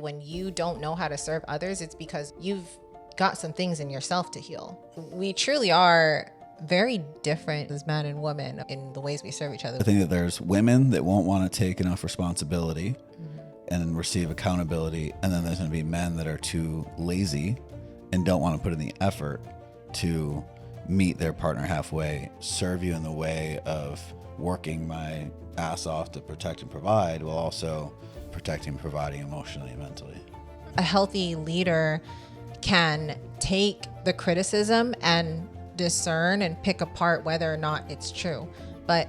When you don't know how to serve others, it's because you've got some things in yourself to heal. We truly are very different as men and women in the ways we serve each other. I think that there's women that won't want to take enough responsibility and receive accountability. And then there's going to be men that are too lazy and don't want to put in the effort to meet their partner halfway, serve you in the way of working my ass off to protect and provide, while also protecting and providing emotionally and mentally. A healthy leader can take the criticism and discern and pick apart whether or not it's true. But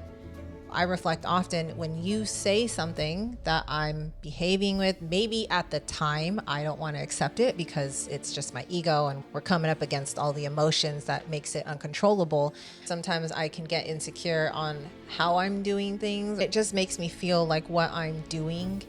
I reflect often when you say something that I'm behaving with, maybe at the time I don't want to accept it because it's just my ego and we're coming up against all the emotions that makes it uncontrollable. Sometimes I can get insecure on how I'm doing things. It just makes me feel like what I'm doing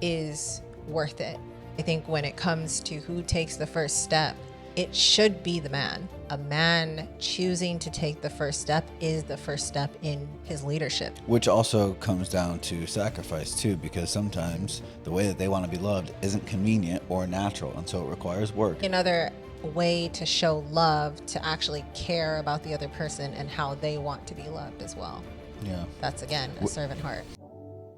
is worth it. I think when it comes to who takes the first step, it should be the man. A man choosing to take the first step is the first step in his leadership. Which also comes down to sacrifice too, because sometimes the way that they want to be loved isn't convenient or natural, and so it requires work. Another way to show love, to actually care about the other person and how they want to be loved as well. Yeah. That's again, a servant heart.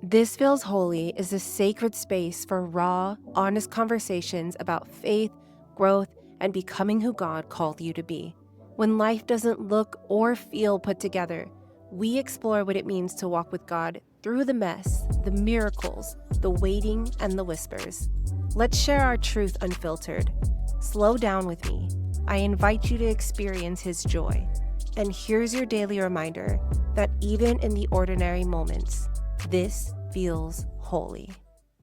This Feels Holy is a sacred space for raw, honest conversations about faith, growth, and becoming who God called you to be. When life doesn't look or feel put together, we explore what it means to walk with God through the mess, the miracles, the waiting, and the whispers. Let's share our truth unfiltered. Slow down with me. I invite you to experience His joy. And here's your daily reminder that even in the ordinary moments, this feels holy.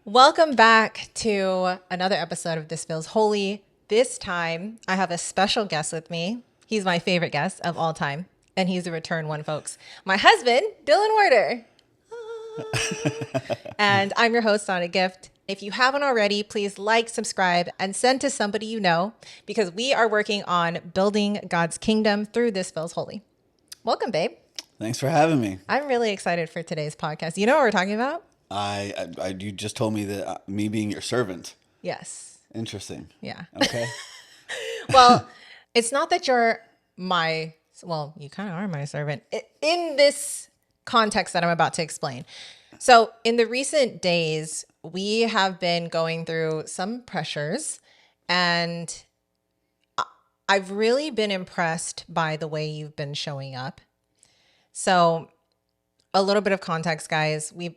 Welcome back to another episode of This Feels Holy. This time, I have a special guest with me. He's my favorite guest of all time, and he's a return one, folks. My husband, Dylan Werder. And I'm your host, Danna-Gift. If you haven't already, please like, subscribe, and send to somebody you know, because we are working on building God's kingdom through This Feels Holy. Welcome, babe. Thanks for having me. I'm really excited for today's podcast. You know what we're talking about? You just told me that me being your servant. Yes. Interesting. Yeah. Okay. Well, it's not that you're you kind of are my servant in this context that I'm about to explain. So in the recent days, we have been going through some pressures, and I've really been impressed by the way you've been showing up. So a little bit of context, guys. We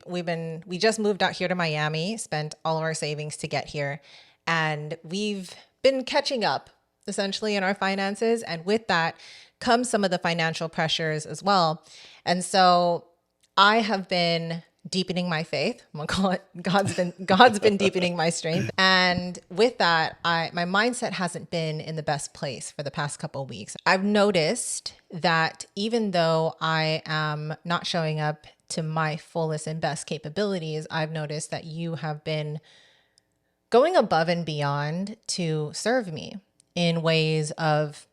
just moved out here to Miami, spent all of our savings to get here, and we've been catching up essentially in our finances. And with that comes some of the financial pressures as well. And so I have been deepening my faith. I'm gonna call it God's been deepening my strength. And with that, my mindset hasn't been in the best place for the past couple of weeks. I've noticed that even though I am not showing up to my fullest and best capabilities, I've noticed that you have been going above and beyond to serve me in ways of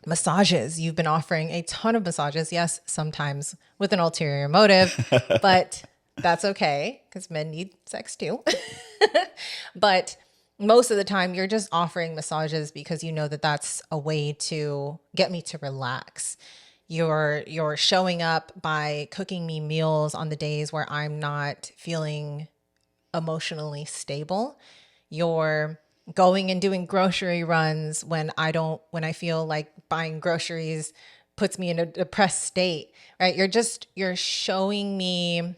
massages. You've been offering a ton of massages. Yes, sometimes with an ulterior motive, but that's okay because men need sex too. But most of the time you're just offering massages because you know that that's a way to get me to relax. You're showing up by cooking me meals on the days where I'm not feeling emotionally stable. You're going and doing grocery runs when I feel like buying groceries puts me in a depressed state, right? You're showing me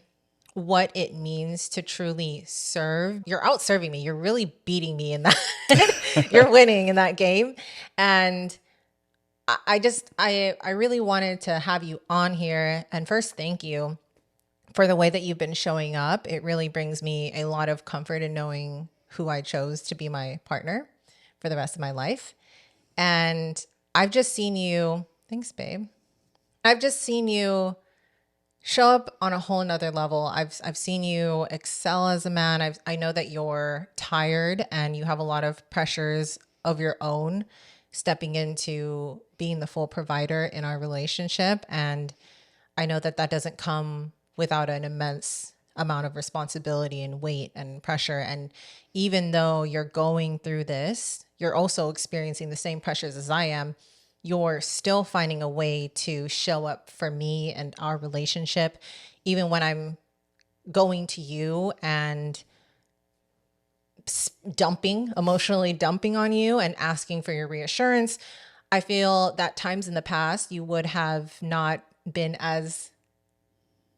what it means to truly serve. You're outserving me. You're really beating me in that. You're winning in that game. And I really wanted to have you on here. And first, thank you for the way that you've been showing up. It really brings me a lot of comfort in knowing who I chose to be my partner for the rest of my life. And I've just seen you, thanks, babe. I've just seen you show up on a whole nother level. I've seen you excel as a man. I know that you're tired and you have a lot of pressures of your own stepping into being the full provider in our relationship. And I know that that doesn't come without an immense amount of responsibility and weight and pressure. And even though you're going through this, you're also experiencing the same pressures as I am. You're still finding a way to show up for me and our relationship, even when I'm going to you and emotionally dumping on you and asking for your reassurance. I feel that times in the past you would have not been as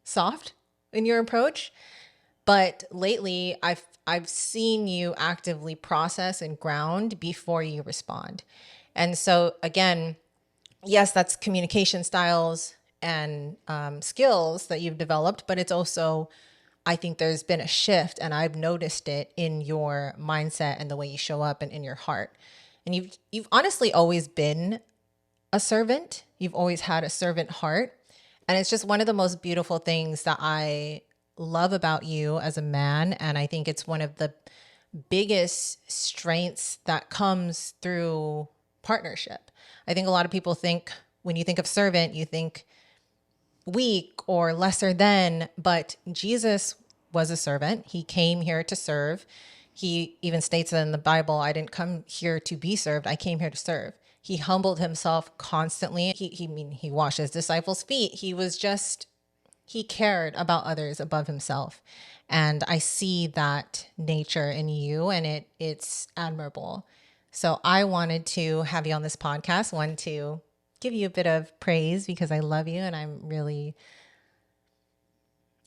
soft in your approach, but lately I've seen you actively process and ground before you respond. And so again, yes, that's communication styles and skills that you've developed, but it's also, I think there's been a shift, and I've noticed it in your mindset and the way you show up and in your heart. And you've honestly always been a servant. You've always had a servant heart. And it's just one of the most beautiful things that I love about you as a man. And I think it's one of the biggest strengths that comes through partnership. I think a lot of people think when you think of servant, you think weak or lesser than, but Jesus was a servant. He came here to serve. He even states that in the Bible, I didn't come here to be served. I came here to serve. He humbled himself constantly. He washed his disciples' feet. He cared about others above himself. And I see that nature in you, and it's admirable. So I wanted to have you on this podcast, one, to give you a bit of praise because I love you, and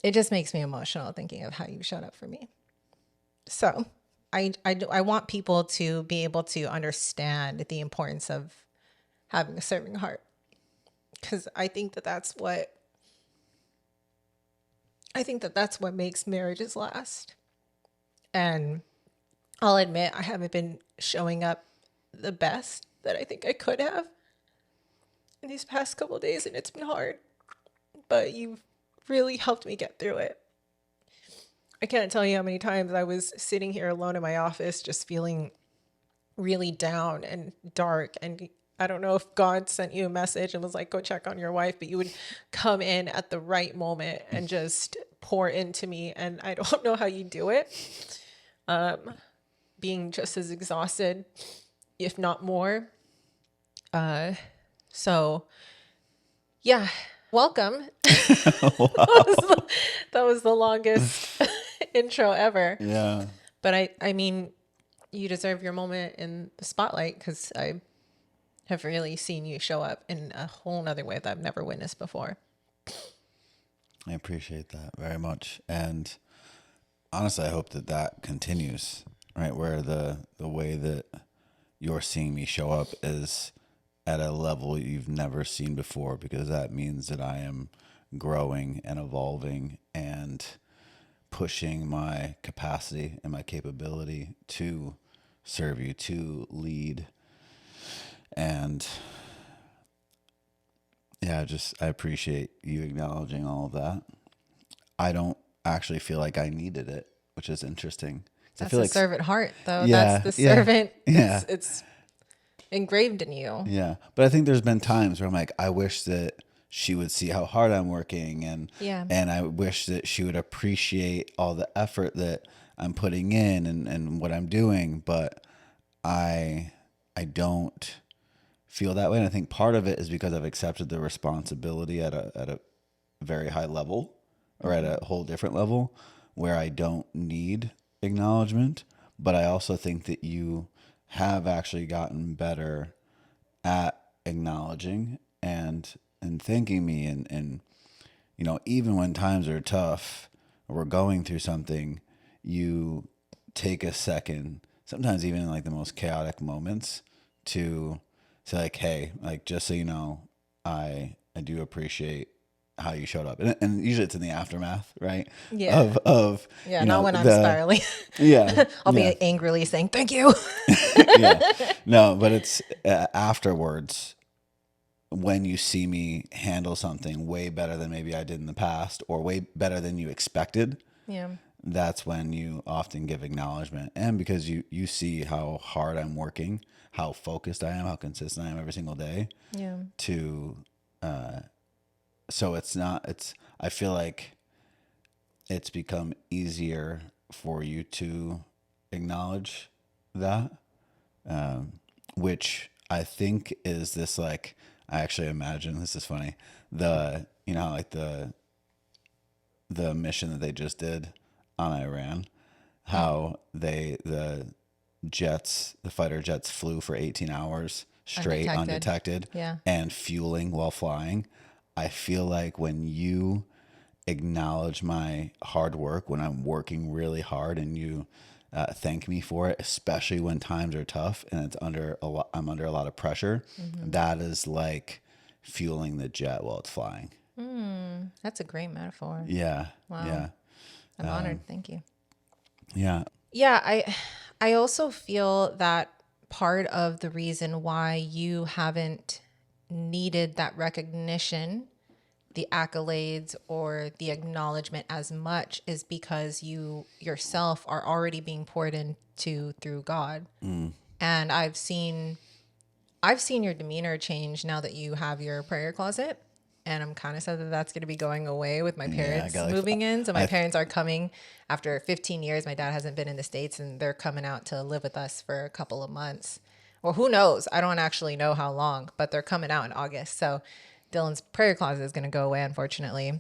it just makes me emotional thinking of how you showed up for me. So I want people to be able to understand the importance of having a serving heart, because I think that that's what makes marriages last. And I'll admit I haven't been showing up the best that I think I could have in these past couple of days, and it's been hard, but you've really helped me get through it. I can't tell you how many times I was sitting here alone in my office just feeling really down and dark, and I don't know if God sent you a message and was like, go check on your wife, but you would come in at the right moment and just pour into me, and I don't know how you do it, being just as exhausted, if not more. So yeah, welcome. That was the longest intro ever. Yeah. But I mean, you deserve your moment in the spotlight, because I have really seen you show up in a whole nother way that I've never witnessed before. I appreciate that very much. And honestly, I hope that continues, right? Where the way that you're seeing me show up is at a level you've never seen before, because that means that I am growing and evolving and pushing my capacity and my capability to serve you, to lead. And yeah, I appreciate you acknowledging all of that. I don't actually feel like I needed it, which is interesting. That's I feel the like servant heart, though. Yeah, That's the yeah, servant. yeah. It's engraved in you. Yeah. But I think there's been times where I'm like, I wish that she would see how hard I'm working, and I wish that she would appreciate all the effort that I'm putting in and what I'm doing, but I don't feel that way. And I think part of it is because I've accepted the responsibility at a very high level, or at a whole different level, where I don't need acknowledgement. But I also think that you have actually gotten better at acknowledging and thanking me, and you know, even when times are tough or we're going through something, you take a second, sometimes even in like the most chaotic moments, to say like, hey, like, just so you know, I do appreciate how you showed up, and usually it's in the aftermath, right? Yeah. Of Yeah, you not know, when I'm spiraling. Yeah. I'll yeah. be angrily saying, thank you. Yeah. No, but it's afterwards, when you see me handle something way better than maybe I did in the past, or way better than you expected. Yeah. That's when you often give acknowledgement. And because you see how hard I'm working, how focused I am, how consistent I am every single day. Yeah. So I feel like it's become easier for you to acknowledge that, which I think is this, like, I actually imagine, this is funny, like the mission that they just did on Iran, how the fighter jets flew for 18 hours straight undetected Yeah. and fueling while flying. I feel like when you acknowledge my hard work, when I'm working really hard, and you thank me for it, especially when times are tough and I'm under a lot of pressure, that is like fueling the jet while it's flying. That's a great metaphor. Yeah. Wow. Yeah. I'm honored. Thank you. Yeah. Yeah, I also feel that part of the reason why you haven't needed that recognition, the accolades or the acknowledgement as much, is because you yourself are already being poured into through God. And I've seen your demeanor change now that you have your prayer closet. And I'm kind of sad that that's going to be going away with my parents moving in. So my parents are coming after 15 years. My dad hasn't been in the States, and they're coming out to live with us for a couple of months. Or who knows? I don't actually know how long, but they're coming out in August. So Dylan's prayer closet is going to go away, unfortunately.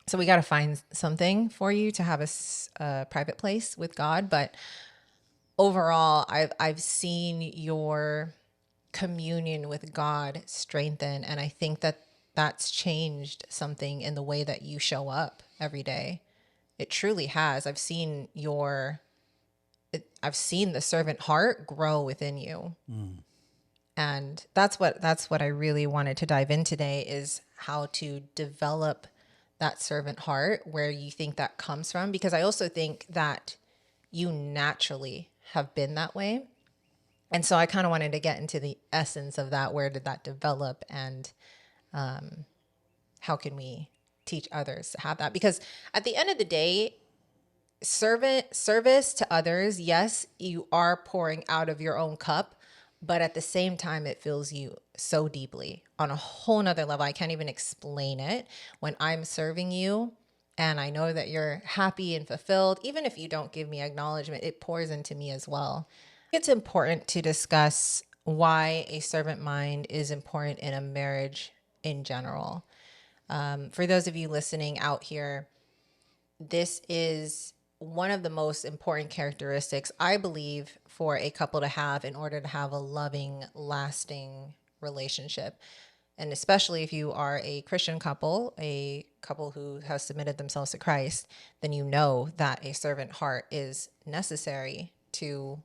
So we got to find something for you to have a private place with God. But overall, I've seen your communion with God strengthen, and I think that that's changed something in the way that you show up every day. It truly has. I've seen the servant heart grow within you. And that's what I really wanted to dive in today, is how to develop that servant heart, where you think that comes from, because I also think that you naturally have been that way. And so I kind of wanted to get into the essence of that. Where did that develop, and how can we teach others to have that? Because at the end of the day, service to others, yes, you are pouring out of your own cup, but at the same time, it fills you so deeply on a whole nother level. I can't even explain it. When I'm serving you and I know that you're happy and fulfilled, even if you don't give me acknowledgement, it pours into me as well. It's important to discuss why a servant mind is important in a marriage in general. For those of you listening out here, this is one of the most important characteristics, I believe, for a couple to have in order to have a loving, lasting relationship. And especially if you are a Christian couple, a couple who has submitted themselves to Christ, then you know that a servant heart is necessary to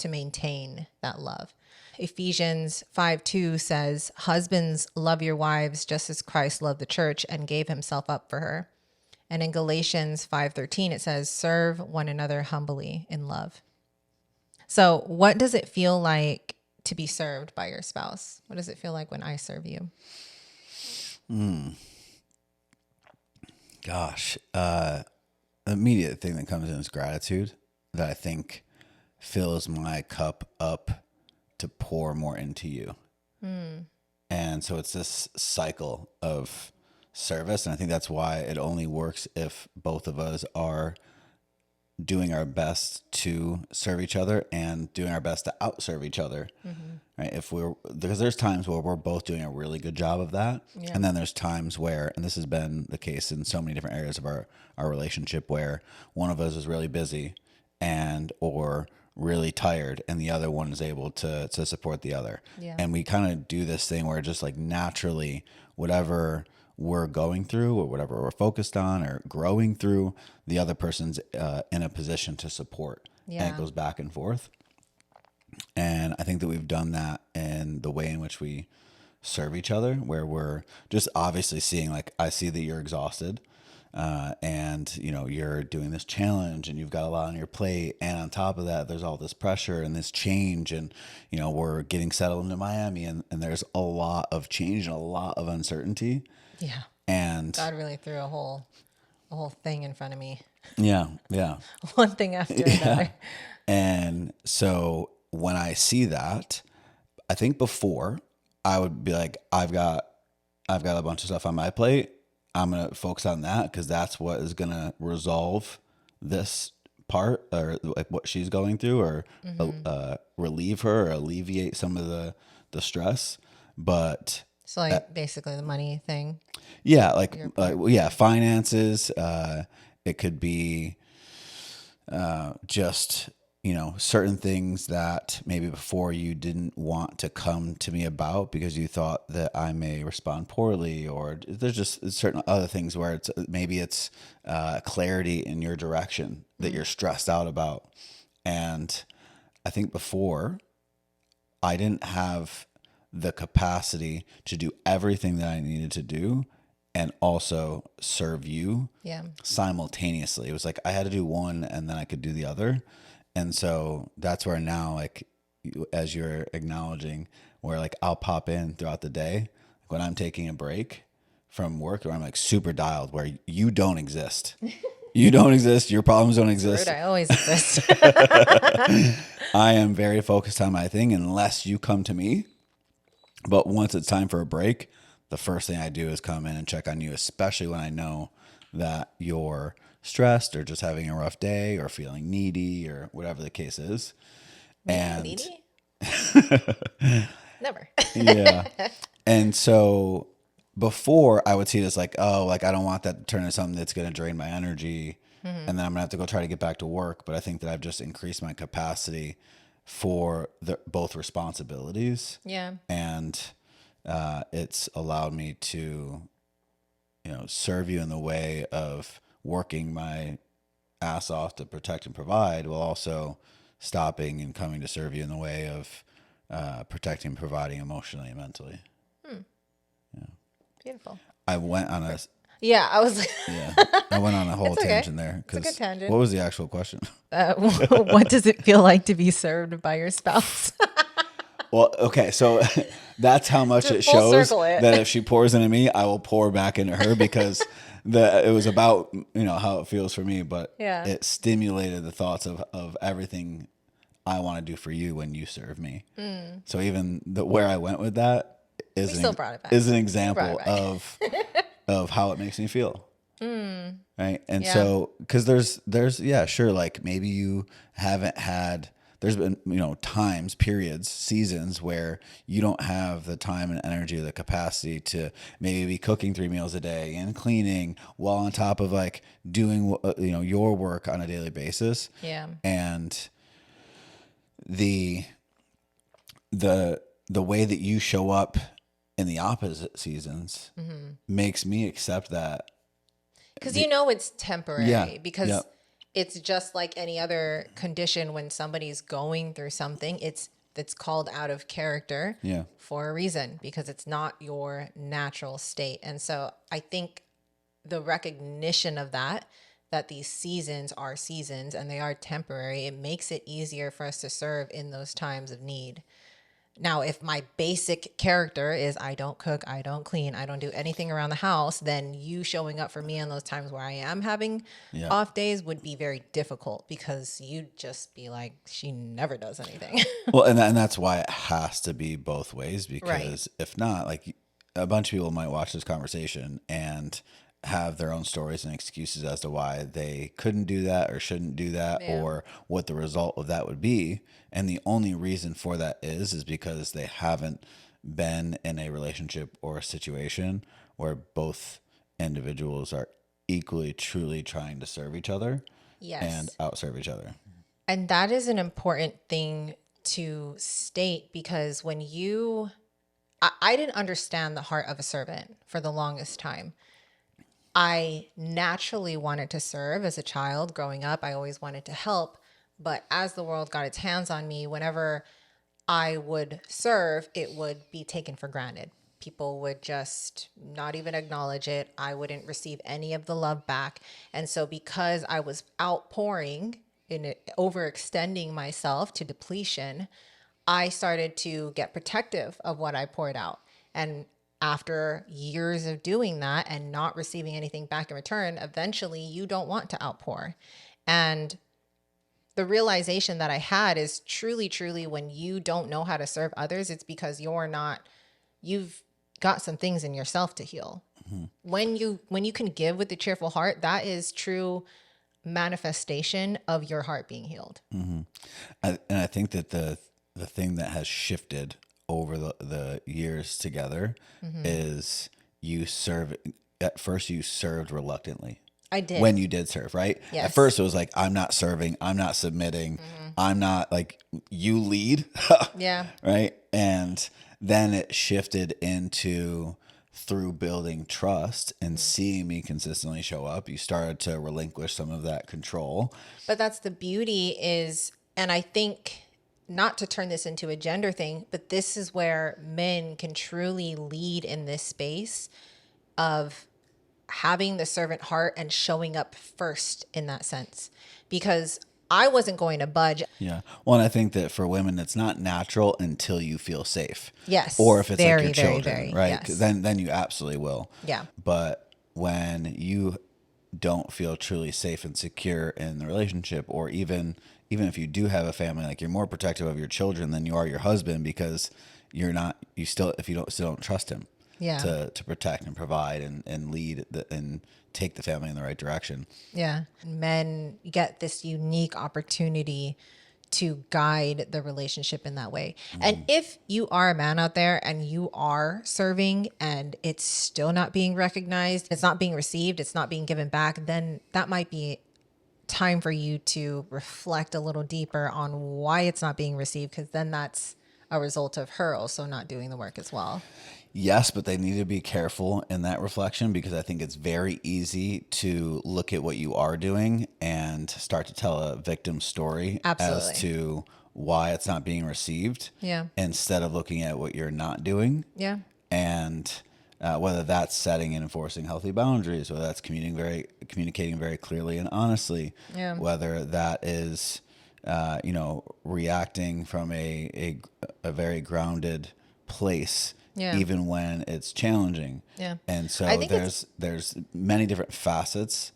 maintain that love. Ephesians 5:2 says, "Husbands, love your wives just as Christ loved the church and gave himself up for her." And in Galatians 5:13, it says, "Serve one another humbly in love." So what does it feel like to be served by your spouse? What does it feel like when I serve you? Gosh, the immediate thing that comes in is gratitude, that I think fills my cup up to pour more into you. And so it's this cycle of service. And I think that's why it only works if both of us are doing our best to serve each other and doing our best to outserve each other. Right? Because there's times where we're both doing a really good job of that. Yeah. And then there's times where, and this has been the case in so many different areas of our relationship, where one of us is really busy or really tired, and the other one is able to support the other. Yeah. And we kind of do this thing where just like naturally, whatever we're going through or whatever we're focused on or growing through, the other person's in a position to support. Yeah. And it goes back and forth. And I think that we've done that in the way in which we serve each other, where we're just obviously seeing, like, I see that you're exhausted, and you're doing this challenge and you've got a lot on your plate, and on top of that there's all this pressure and this change, and we're getting settled into Miami, and there's a lot of change and a lot of uncertainty. Yeah. And God really threw a whole thing in front of me. yeah One thing after another. And so when I see that, I think before I would be like, I've got a bunch of stuff on my plate, I'm going to focus on that because that's what is going to resolve this part, or like what she's going through, or relieve her or alleviate some of the stress. But So like basically the money thing. yeah, yeah, finances. It could be just, certain things that maybe before you didn't want to come to me about because you thought that I may respond poorly, or there's just certain other things where it's clarity in your direction that you're stressed out about. And I think before I didn't have the capacity to do everything that I needed to do and also serve you simultaneously. It was like I had to do one and then I could do the other. And so that's where now, like, as you're acknowledging, where like I'll pop in throughout the day when I'm taking a break from work, or I'm like super dialed where you don't exist. You don't exist. Your problems don't exist. I always exist. I am very focused on my thing unless you come to me. But once it's time for a break, the first thing I do is come in and check on you, especially when I know that you're stressed or just having a rough day or feeling needy or whatever the case is. And needy? Never. Yeah. And so before I would see it as like, oh, like I don't want that to turn into something that's going to drain my energy. And then I'm gonna have to go try to get back to work. But I think that I've just increased my capacity for both responsibilities. Yeah. And it's allowed me to, serve you in the way of working my ass off to protect and provide, while also stopping and coming to serve you in the way of protecting and providing emotionally and mentally. Beautiful. I went on a I went on a whole tangent there. It's a good tangent. What was the actual question? What does it feel like to be served by your spouse? Well, okay, so that's how much it shows that if she pours into me, I will pour back into her, because it was about, how it feels for me, but it stimulated the thoughts of everything I want to do for you when you serve me. So even where I went with that is an example of how it makes me feel. Right. And so, cause there's, sure. Like maybe you haven't had, there's been, times, periods, seasons where you don't have the time and energy or the capacity to maybe be cooking 3 meals a day and cleaning while on top of like doing, your work on a daily basis. Yeah. And the way that you show up in the opposite seasons makes me accept that. Because it's temporary. Because it's just like any other condition when somebody's going through something. It's called out of character for a reason, because it's not your natural state. And so I think the recognition of that these seasons are seasons and they are temporary, it makes it easier for us to serve in those times of need. Now, if my basic character is I don't cook, I don't clean, I don't do anything around the house, then you showing up for me in those times where I am having off days would be very difficult, because you'd just be like, she never does anything. Well, and that's why it has to be both ways, because if not, like a bunch of people might watch this conversation and have their own stories and excuses as to why they couldn't do that or shouldn't do that or what the result of that would be. And the only reason for that is because they haven't been in a relationship or a situation where both individuals are equally, truly trying to serve each other and outserve each other. And that is an important thing to state, because when I didn't understand the heart of a servant for the longest time. I naturally wanted to serve as a child growing up. I always wanted to help. But as the world got its hands on me, whenever I would serve, it would be taken for granted. People would just not even acknowledge it. I wouldn't receive any of the love back. And so because I was outpouring in it, overextending myself to depletion, I started to get protective of what I poured out. And after years of doing that and not receiving anything back in return, eventually you don't want to outpour. And the realization that I had is truly, truly, when you don't know how to serve others, it's because you've got some things in yourself to heal. When you can give with a cheerful heart, that is true manifestation of your heart being healed. And I think that the thing that has shifted over the years together is you serve. At first, you served reluctantly. I did. When you did serve, right? Yes. At first, it was like, I'm not serving. I'm not submitting. I'm not like, you lead. Yeah. Right. And then it shifted into, through building trust and seeing me consistently show up, you started to relinquish some of that control. But that's the beauty is, and I think, not to turn this into a gender thing, but this is where men can truly lead in this space of having the servant heart and showing up first in that sense. Because I wasn't going to budge. Yeah. Well, and I think that for women, it's not natural until you feel safe. Yes. Or if it's very, like your very, children, very, right? yes. Then you absolutely will. Yeah. But when you don't feel truly safe and secure in the relationship, or even if you do have a family, like, you're more protective of your children than you are your husband, because still don't trust him. Yeah. To protect and provide and lead and take the family in the right direction. Yeah. Men get this unique opportunity to guide the relationship in that way. And if you are a man out there and you are serving and it's still not being recognized, it's not being received, it's not being given back, then that might be time for you to reflect a little deeper on why it's not being received, because then that's a result of her also not doing the work as well. Yes, but they need to be careful in that reflection, because I think it's very easy to look at what you are doing and start to tell a victim story. Absolutely. As to why it's not being received. Yeah. Instead of looking at what you're not doing. Yeah. And whether that's setting and enforcing healthy boundaries, whether that's communicating very clearly and honestly, Yeah. whether that is, reacting from a very grounded place. Yeah. Even when it's challenging. Yeah. And so I think there's many different facets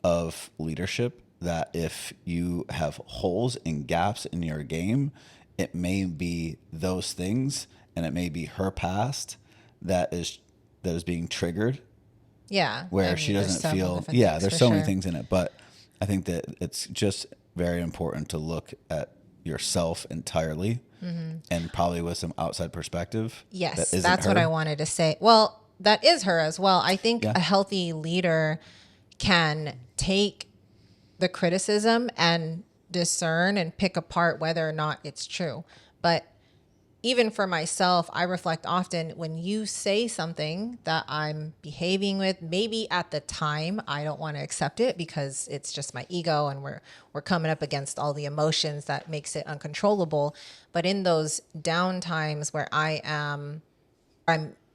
of leadership that if you have holes and gaps in your game, it may be those things, and it may be her past that is being triggered. Yeah. Where and she there's doesn't several feel, different things there's for so many sure. things in it, but I think that it's just very important to look at yourself entirely. And probably with some outside perspective. Yes, that that's what her. I wanted to say. Well, that is her as well. I think Yeah. a healthy leader can take the criticism and discern and pick apart whether or not it's true. But even for myself, I reflect often when you say something that I'm behaving with, maybe at the time I don't want to accept it because it's just my ego and we're coming up against all the emotions that makes it uncontrollable. But in those down times where I'm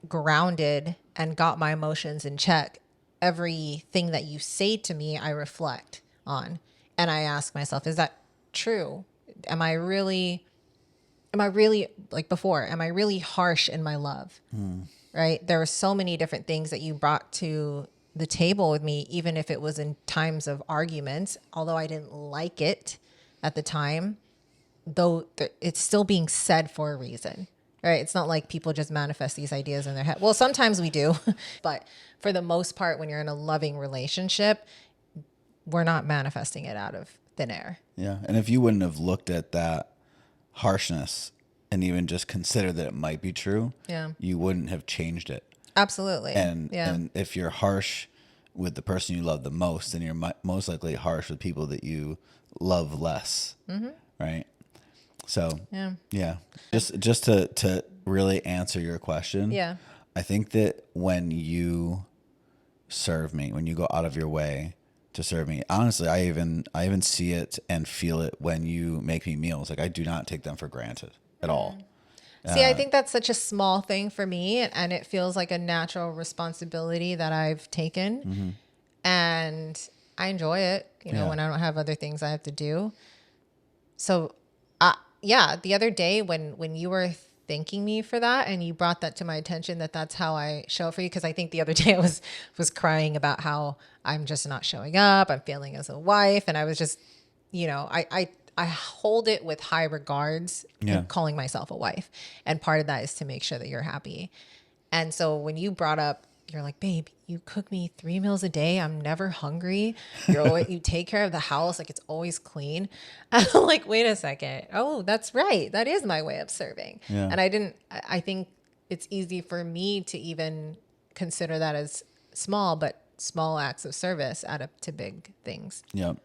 grounded and got my emotions in check, everything that you say to me, I reflect on. And I ask myself, is that true? Am I really like before, am I really harsh in my love? Right? There were so many different things that you brought to the table with me, even if it was in times of arguments, although I didn't like it at the time, though it's still being said for a reason, right? It's not like people just manifest these ideas in their head. Well, sometimes we do, but for the most part, when you're in a loving relationship, we're not manifesting it out of thin air. Yeah. And if you wouldn't have looked at that harshness and even just consider that it might be true, Yeah. you wouldn't have changed it. Absolutely. And if you're harsh with the person you love the most, then you're most likely harsh with people that you love less, right? So yeah, just to really answer your question, Yeah. I think that when you serve me, when you go out of your way to serve me, honestly, I even see it and feel it when you make me meals. Like, I do not take them for granted at all. See, I think that's such a small thing for me, and it feels like a natural responsibility that I've taken, and I enjoy it, when I don't have other things I have to do. So, the other day when you were thanking me for that and you brought that to my attention, that's how I show up for you, because I think the other day I was crying about how I'm just not showing up, I'm failing as a wife, and I was just, I hold it with high regards in calling myself a wife. And part of that is to make sure that you're happy. And so when you brought up you're like, babe, you cook me 3 meals a day. I'm never hungry. You take care of the house. Like it's always clean. And I'm like, wait a second. Oh, that's right. That is my way of serving. Yeah. And I think it's easy for me to even consider that as small, but small acts of service add up to big things. Yep.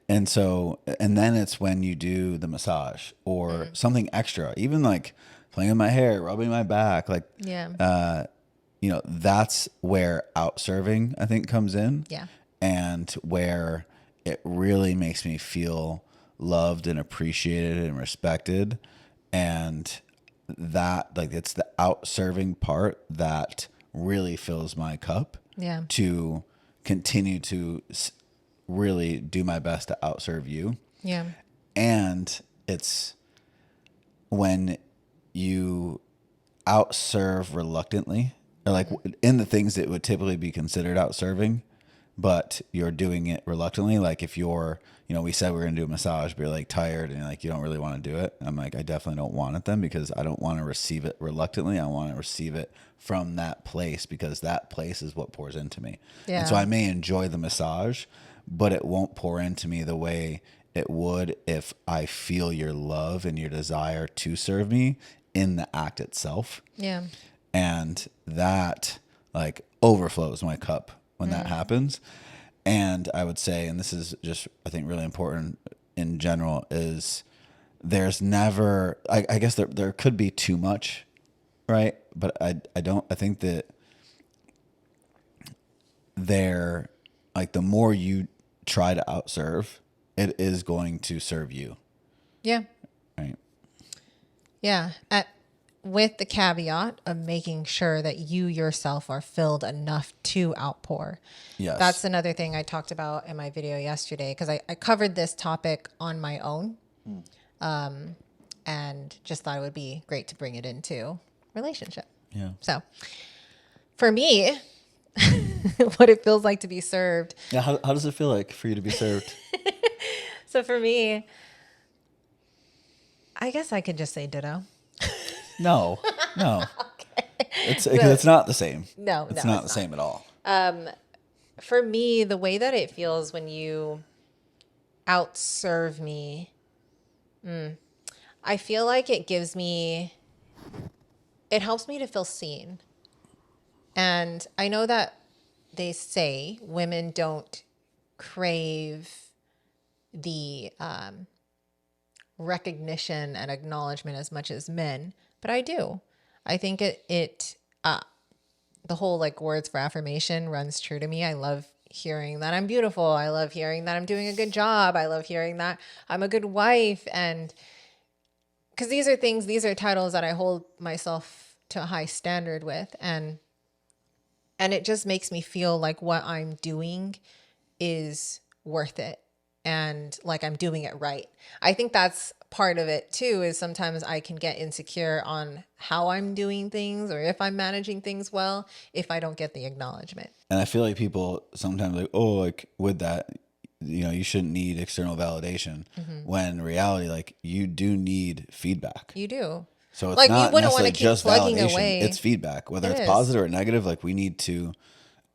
And so, and then it's when you do the massage or something extra, even like playing with my hair, rubbing my back, like, Yeah. you know, that's where outserving, I think, comes in. Yeah. And where it really makes me feel loved and appreciated and respected. And that, like, it's the outserving part that really fills my cup Yeah. to continue to really do my best to outserve you. Yeah. And it's when you outserve reluctantly, or like in the things that would typically be considered outserving, but you're doing it reluctantly. Like if you're, you know, we said we're going to do a massage, but you're like tired and like, you don't really want to do it. I'm like, I definitely don't want it then, because I don't want to receive it reluctantly. I want to receive it from that place, because that place is what pours into me. Yeah. And so I may enjoy the massage, but it won't pour into me the way it would if I feel your love and your desire to serve me in the act itself. Yeah. And that like overflows my cup when that happens. And I would say, and this is just, I think, really important in general, is there's never, I guess there could be too much, right? But I think that like the more you try to outserve, it is going to serve you. Yeah. Right. Yeah. With the caveat of making sure that you yourself are filled enough to outpour. Yes. That's another thing I talked about in my video yesterday, because I covered this topic on my own, and just thought it would be great to bring it into relationship. Yeah. So for me, what it feels like to be served. Yeah. How does it feel like for you to be served? So for me, I guess I could just say ditto. No. Okay. It's not the same. No, it's no, not it's the same at all. For me, the way that it feels when you outserve me, I feel like it helps me to feel seen. And I know that they say women don't crave the recognition and acknowledgement as much as men, but I do. I think the whole like words for affirmation runs true to me. I love hearing that I'm beautiful. I love hearing that I'm doing a good job. I love hearing that I'm a good wife. And because these are titles that I hold myself to a high standard with. And it just makes me feel like what I'm doing is worth it. And like I'm doing it right. I think that's part of it too, is sometimes I can get insecure on how I'm doing things or if I'm managing things well, if I don't get the acknowledgement. And I feel like people sometimes like, oh, like with that, you know, you shouldn't need external validation. When in reality, like you do need feedback. You do. So it's Like, not you wouldn't want necessarily to keep just plugging validation. away. It's feedback, whether It it's is. positive or negative. Like we need to,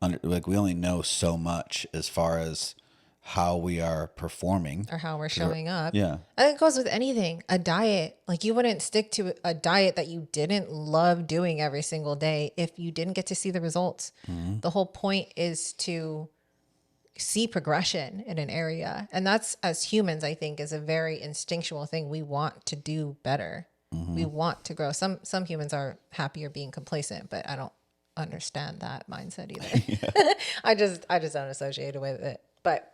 like we only know so much as far as how we are performing Or how we're showing up. Yeah. And it goes with anything. A diet. Like you wouldn't stick to a diet that you didn't love doing every single day if you didn't get to see the results. The whole point is to see progression in an area. And that's, as humans, I think, is a very instinctual thing. We want to do better. We want to grow. Some humans are happier being complacent, but I don't understand that mindset either. I just don't associate it with it. But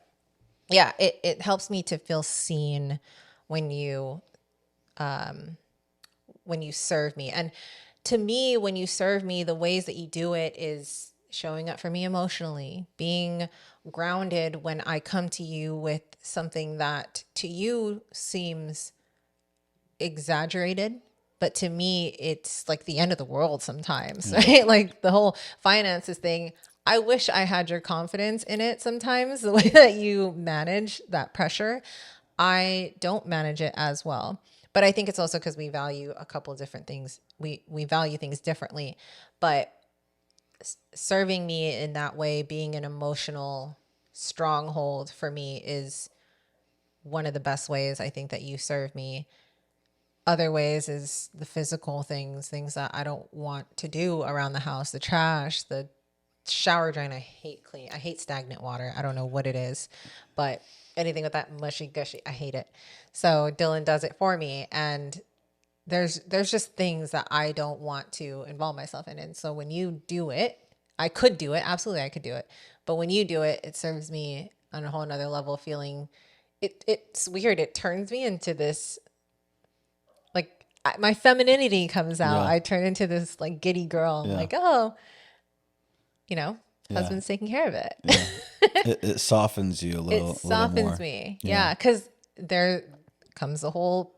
yeah, it helps me to feel seen when you serve me. And to me, when you serve me, the ways that you do it is showing up for me emotionally, being grounded when I come to you with something that to you seems exaggerated, but to me, it's like the end of the world sometimes, right? Like the whole finances thing. I wish I had your confidence in it sometimes, the way that you manage that pressure. I don't manage it as well. But I think it's also because we value a couple of different things. We value things differently. But serving me in that way, being an emotional stronghold for me, is one of the best ways I think that you serve me. Other ways is the physical things that I don't want to do around the house, the trash, the shower drain. I hate stagnant water. I don't know what it is, but anything with that mushy gushy, I hate it. So Dylan does it for me. And there's just things that I don't want to involve myself in. And so when you do it, I could do it. Absolutely, I could do it. But when you do it, it serves me on a whole nother level of feeling. It's weird. It turns me into this, like, my femininity comes out. Yeah. I turn into this like giddy girl. I'm Yeah. like, oh, Yeah. husband's taking care of it. Yeah. It softens you a little. It softens more. me. Yeah. Yeah. Because there comes the whole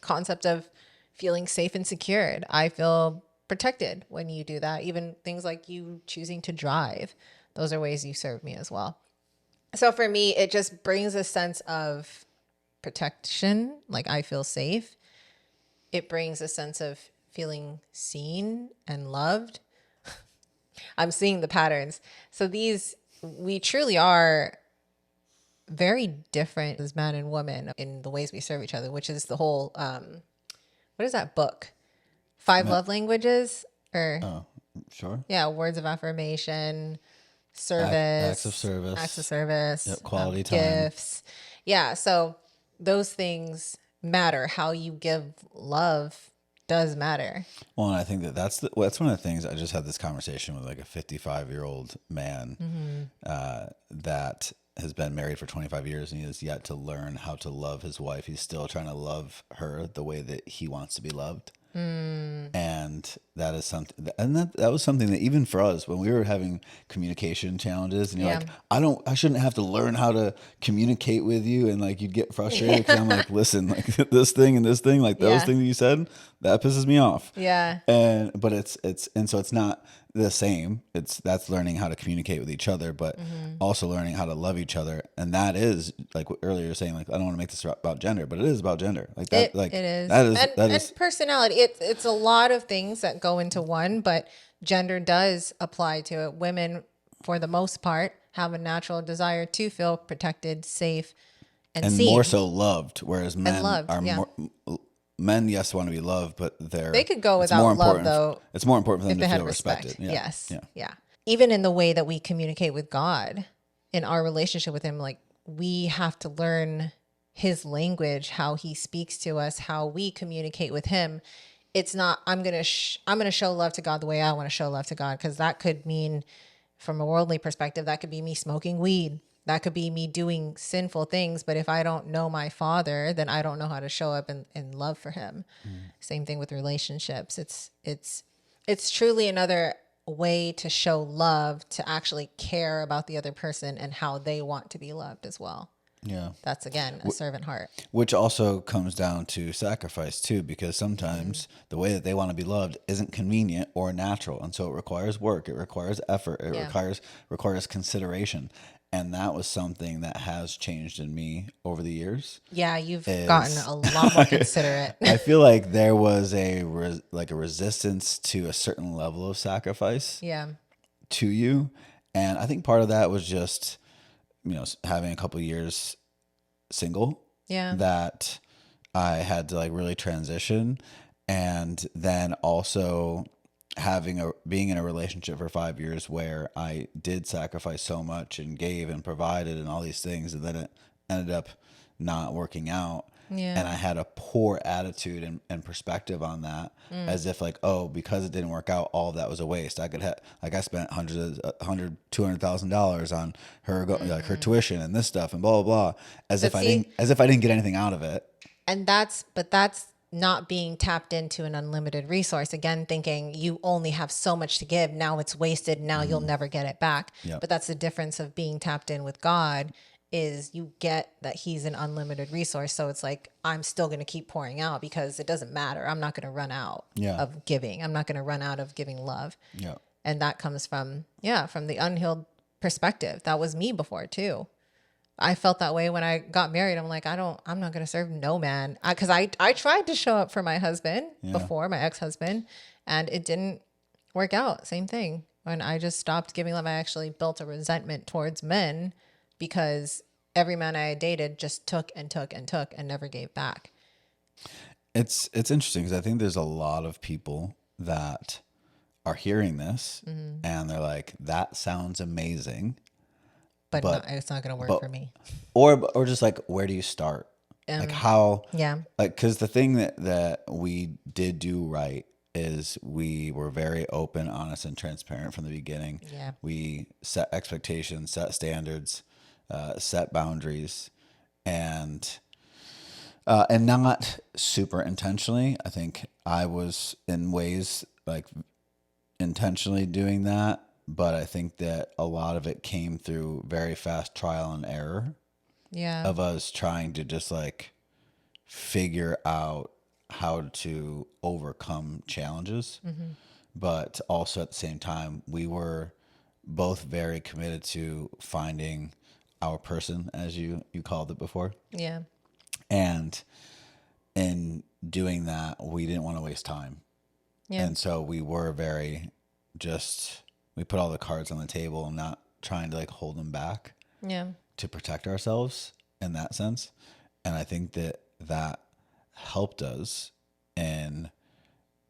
concept of feeling safe and secured. I feel protected when you do that. Even things like you choosing to drive, those are ways you serve me as well. So for me, it just brings a sense of protection. Like I feel safe. It brings a sense of feeling seen and loved. I'm seeing the patterns. So we truly are very different as man and woman in the ways we serve each other, which is the whole, what is that book? 5 Love Languages, or Sure. yeah, words of affirmation, service, Acts of service. Yep, quality time. gifts. Yeah. So those things matter. How you give love does matter. Well, and I think that's one of the things. I just had this conversation with like a 55-year-old man that has been married for 25 years, and he has yet to learn how to love his wife. He's still trying to love her the way that he wants to be loved. And that is something, and that was something that even for us, when we were having communication challenges, and you're like, I shouldn't have to learn how to communicate with you, and like you'd get frustrated because I'm like, listen, like this thing and this thing, like those things that you said, that pisses me off. Yeah. But it's not the same. That's learning how to communicate with each other, but also learning how to love each other. And that is like what earlier you're saying, like, I don't want to make this about gender, but it is about gender. Like that, It is. That is personality. It's a lot of things that go into one, but gender does apply to it. Women, for the most part, have a natural desire to feel protected, safe, and seen. more so loved, whereas men loved, are yeah. more. Men, yes, want to be loved, but they could go it's without more love, important, though. It's more important for them if they to had feel respect. respected. Yeah. Yes. Yeah. Even in the way that we communicate with God in our relationship with him, like we have to learn his language, how he speaks to us, how we communicate with him. It's not, I'm going to show love to God the way I want to show love to God. Cause that could mean, from a worldly perspective, that could be me smoking weed. That could be me doing sinful things. But if I don't know my Father, then I don't know how to show up in love for him. Same thing with relationships. It's truly another way to show love, to actually care about the other person and how they want to be loved as well. Yeah. That's, again, a servant heart. Which also comes down to sacrifice too, because sometimes the way that they want to be loved isn't convenient or natural. And so it requires work. It requires effort. It requires consideration. And that was something that has changed in me over the years. Yeah, you've gotten a lot more considerate. I feel like there was a resistance to a certain level of sacrifice to you. And I think part of that was just, having a couple years single. Yeah. That I had to like really transition. And then also being in a relationship for 5 years where I did sacrifice so much and gave and provided and all these things, and then it ended up not working out. Yeah. And I had a poor attitude and perspective on that, as if like, oh, because it didn't work out, all of that was a waste. I could have, like, I spent $200,000 on her, like her tuition and this stuff and blah, blah, blah, as if I didn't get anything out of it. And that's not being tapped into an unlimited resource. Again, thinking you only have so much to give. Now it's wasted. Now you'll never get it back. Yep. But that's the difference of being tapped in with God, is you get that he's an unlimited resource. So it's like, I'm still going to keep pouring out because it doesn't matter. I'm not going to run out of giving. I'm not going to run out of giving love. Yeah. And that comes from the unhealed perspective. That was me before too. I felt that way when I got married. I'm like, I'm not going to serve no man. Cause I tried to show up for my husband before, my ex-husband, and it didn't work out. Same thing. When I just stopped giving love, I actually built a resentment towards men because every man I dated just took and took and took and never gave back. It's interesting because I think there's a lot of people that are hearing this and they're like, that sounds amazing. But But it's not going to work but for me. or just like, where do you start? Like how, Yeah. like, because the thing that we did do right is we were very open, honest, and transparent from the beginning. Yeah. We set expectations, set standards, set boundaries, and not super intentionally. I think I was in ways like intentionally doing that, but I think that a lot of it came through very fast trial and error Yeah. of us trying to just like figure out how to overcome challenges. But also at the same time, we were both very committed to finding our person, as you called it before. Yeah. And in doing that, we didn't want to waste time. Yeah. And so we were very just, we put all the cards on the table and not trying to like hold them back Yeah. to protect ourselves in that sense. And I think that helped us in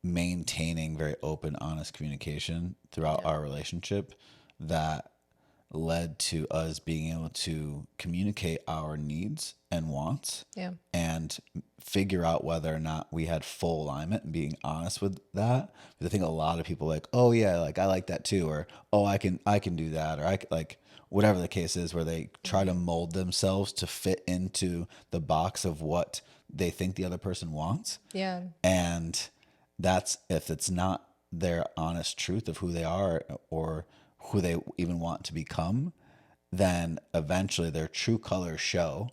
maintaining very open, honest communication throughout our relationship that led to us being able to communicate our needs and wants Yeah. and figure out whether or not we had full alignment and being honest with that. Because I think a lot of people like, oh yeah, like I like that too, or oh I can do that, or like whatever the case is, where they try to mold themselves to fit into the box of what they think the other person wants. Yeah. And that's, if it's not their honest truth of who they are or who they even want to become, then eventually their true colors show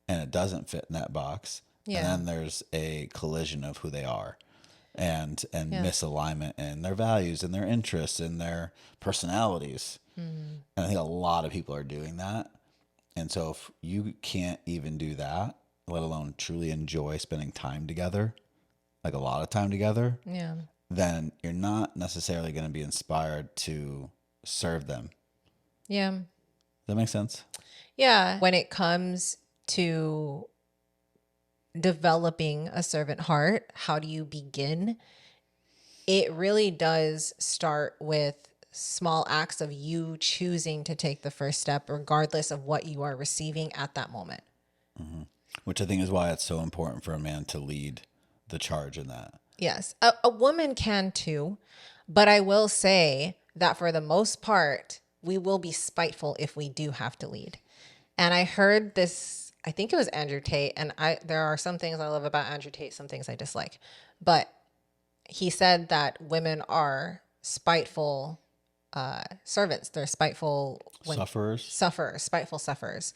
and it doesn't fit in that box. Yeah. And then there's a collision of who they are and Yeah. misalignment in their values and their interests and their personalities. And I think a lot of people are doing that. And so if you can't even do that, let alone truly enjoy spending time together, like a lot of time together, Yeah. then you're not necessarily going to be inspired to serve them. Yeah. Does that make sense? Yeah. When it comes to developing a servant heart, how do you begin? It really does start with small acts of you choosing to take the first step, regardless of what you are receiving at that moment. Which I think is why it's so important for a man to lead the charge in that. Yes, a woman can too, but I will say that for the most part, we will be spiteful if we do have to lead. And I heard this, I think it was Andrew Tate, and there are some things I love about Andrew Tate, some things I dislike. But he said that women are spiteful servants. They're spiteful spiteful sufferers.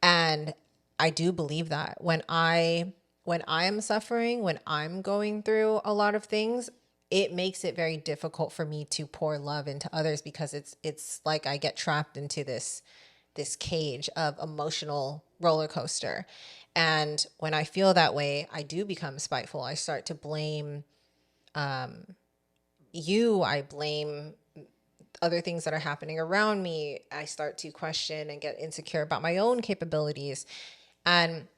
And I do believe that when I am suffering, when I'm going through a lot of things, it makes it very difficult for me to pour love into others because it's like I get trapped into this cage of emotional roller coaster. And when I feel that way, I do become spiteful. I start to blame you. I blame other things that are happening around me. I start to question and get insecure about my own capabilities. And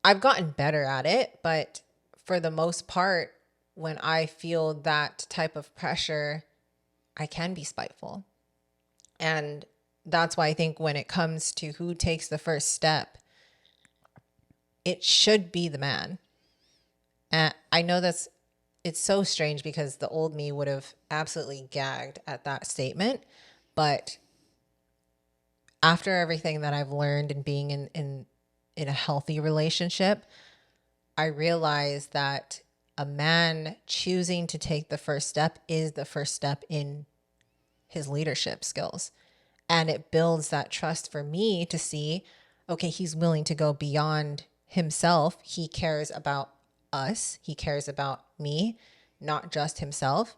I've gotten better at it, but for the most part, when I feel that type of pressure, I can be spiteful. And that's why I think when it comes to who takes the first step, it should be the man. And I know it's so strange because the old me would have absolutely gagged at that statement. But after everything that I've learned and being in a healthy relationship, I realized that a man choosing to take the first step is the first step in his leadership skills. And it builds that trust for me to see, okay, he's willing to go beyond himself. He cares about us. He cares about me, not just himself.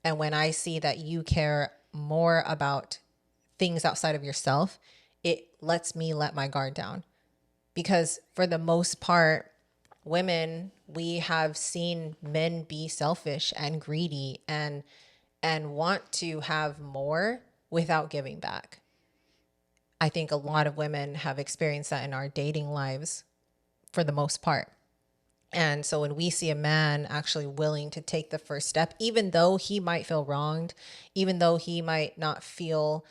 And when I see that you care more about things outside of yourself, it lets me let my guard down. Because for the most part, women, we have seen men be selfish and greedy and and want to have more without giving back. I think a lot of women have experienced that in our dating lives for the most part. And so when we see a man actually willing to take the first step, even though he might feel wronged, even though he might not feel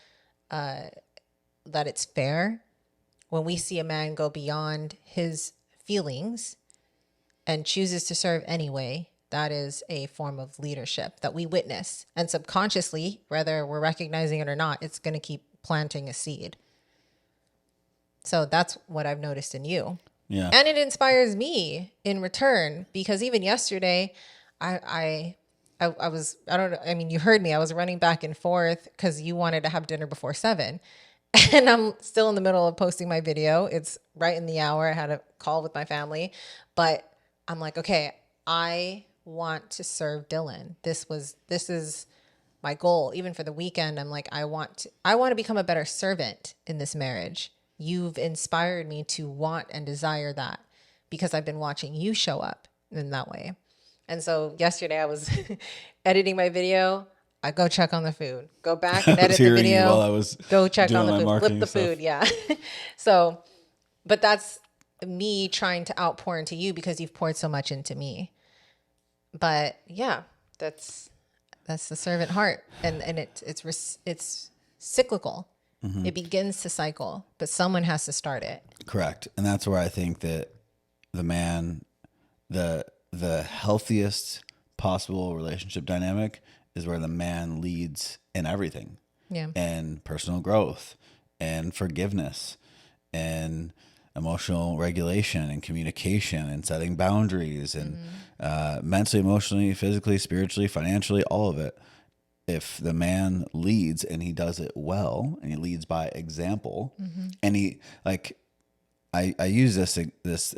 that it's fair, when we see a man go beyond his feelings and chooses to serve anyway, that is a form of leadership that we witness. And subconsciously, whether we're recognizing it or not, it's going to keep planting a seed. So that's what I've noticed in you. Yeah. And it inspires me in return, because even yesterday, I don't know. I mean, you heard me. I was running back and forth because you wanted to have dinner before 7. And I'm still in the middle of posting my video. It's right in the hour. I had a call with my family, but I'm like, okay, I want to serve Dylan. This is my goal. Even for the weekend, I'm like, I want to become a better servant in this marriage. You've inspired me to want and desire that because I've been watching you show up in that way. And so yesterday I was editing my video. I go check on the food, go back and edit the video. While I was go check on the doing my food, flip the marketing food. Yeah. So, but that's me trying to outpour into you because you've poured so much into me. But yeah, that's the servant heart. And it's cyclical. Mm-hmm. It begins to cycle, but someone has to start it. Correct. And that's where I think that the man, the healthiest possible relationship dynamic is where the man leads in everything. Yeah. And personal growth and forgiveness and emotional regulation and communication and setting boundaries and mentally, emotionally, physically, spiritually, financially, all of it. If the man leads and he does it well and he leads by example, and he like, I use this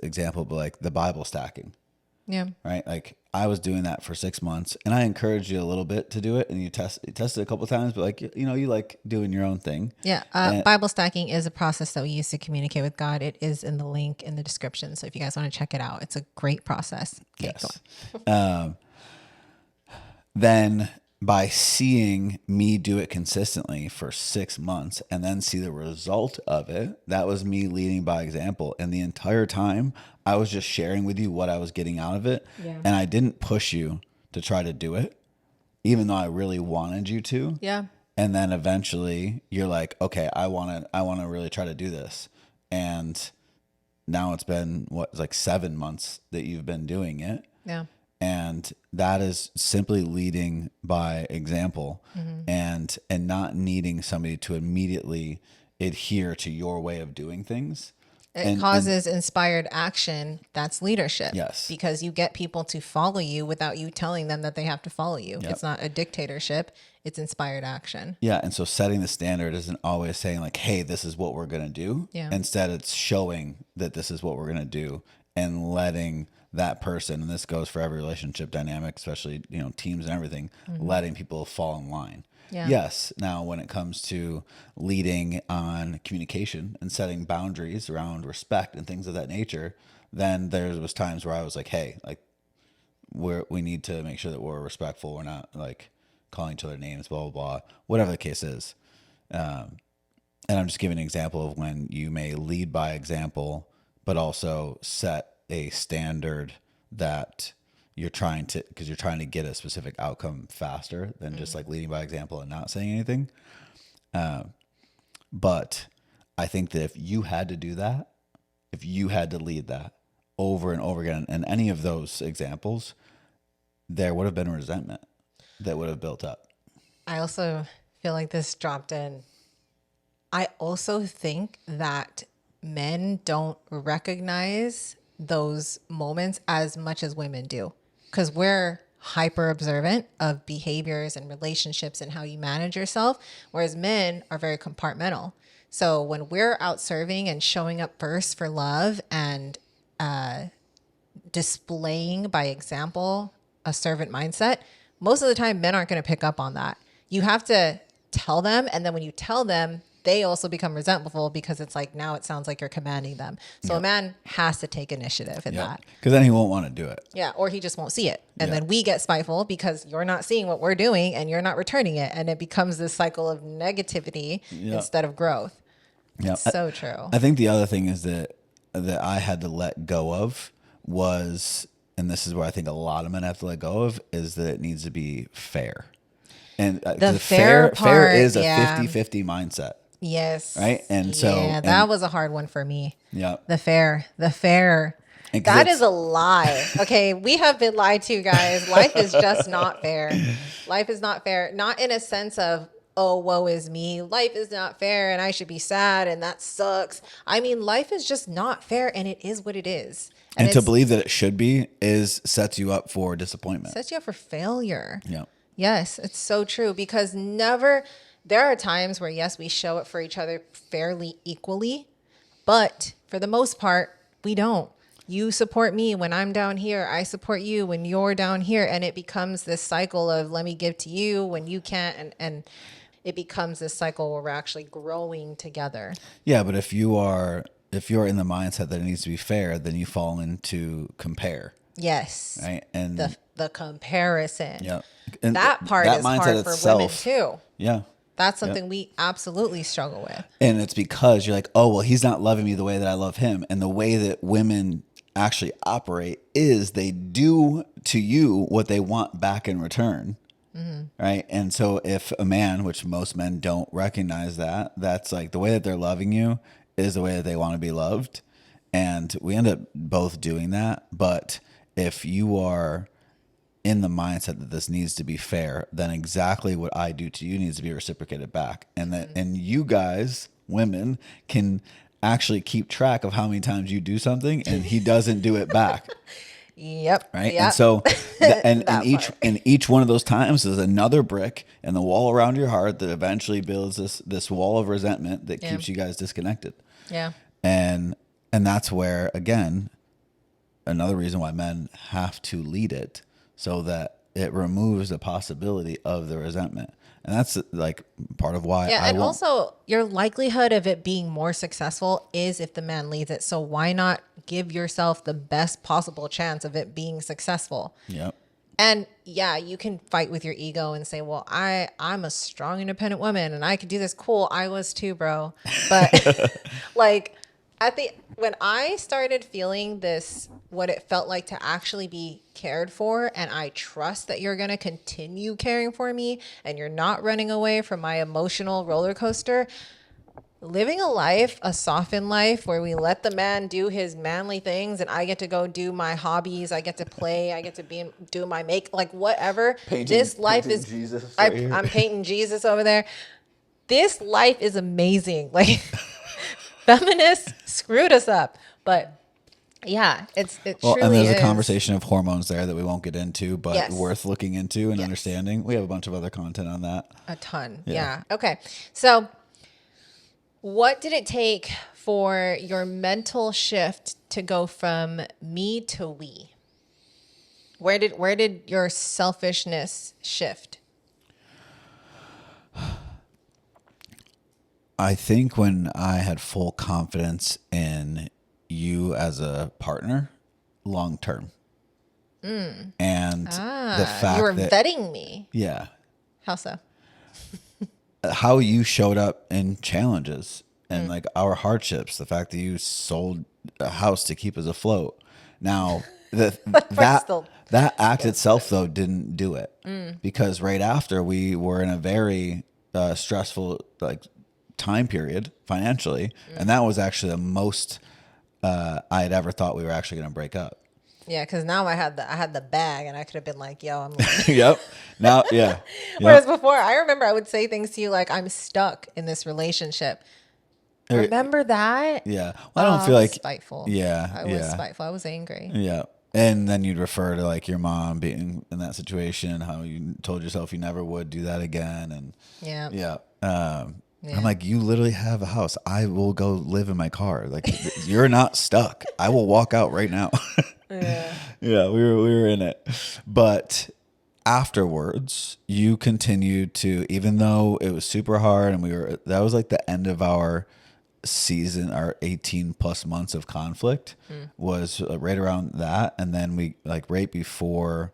example, but like the Bible stacking. Yeah. Right. Like I was doing that for 6 months and I encouraged you a little bit to do it, and you tested it a couple of times, but like, you know, you like doing your own thing. Yeah. Bible stacking is a process that we use to communicate with God. It is in the link in the description. So if you guys want to check it out, it's a great process. Okay, yes. Then by seeing me do it consistently for 6 months and then see the result of it, that was me leading by example. And the entire time I was just sharing with you what I was getting out of it. Yeah. And I didn't push you to try to do it, even though I really wanted you to. Yeah. And then eventually you're like, okay, I want to really try to do this. And now it's been like 7 months that you've been doing it. Yeah. And that is simply leading by example, and not needing somebody to immediately adhere to your way of doing things. It causes inspired action. That's leadership. Yes. Because you get people to follow you without you telling them that they have to follow you. Yep. It's not a dictatorship. It's inspired action. Yeah. And so setting the standard isn't always saying like, hey, this is what we're going to do. Yeah. Instead, it's showing that this is what we're going to do and letting that person, and this goes for every relationship dynamic, especially, you know, teams and everything, letting people fall in line. Yeah. Yes. Now, when it comes to leading on communication and setting boundaries around respect and things of that nature, then there was times where I was like, hey, like we need to make sure that we're respectful. We're not like calling each other names, blah, blah, blah, whatever the case is. And I'm just giving an example of when you may lead by example, but also set a standard that you're trying to get a specific outcome faster than just like leading by example and not saying anything. But I think that if you had to do that, if you had to lead that over and over again in any of those examples, there would have been resentment that would have built up. I also feel like this dropped in. I also think that men don't recognize those moments as much as women do, because we're hyper observant of behaviors and relationships and how you manage yourself, whereas men are very compartmental. So when we're out serving and showing up first for love and displaying by example a servant mindset, most of the time men aren't going to pick up on that. You have to tell them, and then when you tell them, they also become resentful because it's like, now it sounds like you're commanding them. So a man has to take initiative in that. Because then he won't want to do it. Yeah. Or he just won't see it. And then we get spiteful because you're not seeing what we're doing and you're not returning it. And it becomes this cycle of negativity instead of growth. Yeah. It's so true. I think the other thing is that I had to let go of was, and this is where I think a lot of men have to let go of, is that it needs to be fair. And the fair part is a 50-50 mindset. Yes. Right. And so that was a hard one for me. Yeah. The fair. That is a lie. Okay. We have been lied to, guys. Life is just not fair. Life is not fair. Not in a sense of, oh, woe is me. Life is not fair and I should be sad and that sucks. I mean, life is just not fair and it is what it is. And to believe that it should be sets you up for disappointment. Sets you up for failure. Yeah. Yes, it's so true because there are times where, yes, we show up for each other fairly equally, but for the most part, we don't. You support me when I'm down here. I support you when you're down here. And it becomes this cycle of let me give to you when you can't. And it becomes this cycle where we're actually growing together. Yeah, but if you're in the mindset that it needs to be fair, then you fall into compare. Yes. Right. And the comparison. Yeah. And that part is hard for women too. Yeah. That's something we absolutely struggle with. And it's because you're like, oh, well, he's not loving me the way that I love him. And the way that women actually operate is they do to you what they want back in return. Right. And so if a man, which most men don't recognize that's like the way that they're loving you is the way that they want to be loved. And we end up both doing that. But if you are in the mindset that this needs to be fair, then exactly what I do to you needs to be reciprocated back. And and you guys, women, can actually keep track of how many times you do something and he doesn't do it back. Yep. Right. Yep. And so, and each one of those times is another brick in the wall around your heart that eventually builds this wall of resentment that keeps you guys disconnected. Yeah. And that's where, again, another reason why men have to lead it so that it removes the possibility of the resentment. And that's like part of why and also your likelihood of it being more successful is if the man leads it. So why not give yourself the best possible chance of it being successful? Yep. And yeah, you can fight with your ego and say, well, I'm a strong, independent woman and I could do this. Cool. I was too, bro. But like when I started feeling this, what it felt like to actually be cared for, and I trust that you're going to continue caring for me and you're not running away from my emotional roller coaster, living a softened life where we let the man do his manly things and I get to go do my hobbies. I get to play. I get to do my whatever. This life is, Jesus I'm painting Jesus over there. This life is amazing. Like feminists screwed us up, but yeah, it truly and there's is. a conversation of hormones there that we won't get into, but worth looking into and understanding. We have a bunch of other content on that. A ton. Yeah. Okay. So what did it take for your mental shift to go from me to we? Where did your selfishness shift? I think when I had full confidence in you as a partner long term. And the fact you were that vetting me. Yeah. How so? How you showed up in challenges and like our hardships, the fact that you sold a house to keep us afloat. Now that act itself though didn't do it because right after we were in a very stressful time period financially, and that was actually the most I had ever thought we were actually going to break up. Yeah, because now I had the bag, and I could have been like, "Yo, I'm." Like Yep. Now, yeah. Whereas before, I remember I would say things to you like, "I'm stuck in this relationship." Remember that? Yeah. Well, I don't feel like spiteful. Yeah. I was spiteful. I was angry. Yeah. And then you'd refer to like your mom being in that situation, how you told yourself you never would do that again, and yeah. I'm like, you literally have a house. I will go live in my car. Like, you're not stuck. I will walk out right now. Yeah, we were in it. But afterwards, you continued to, even though it was super hard and that was like the end of our season, our 18 plus months of conflict was right around that. And then we like right before,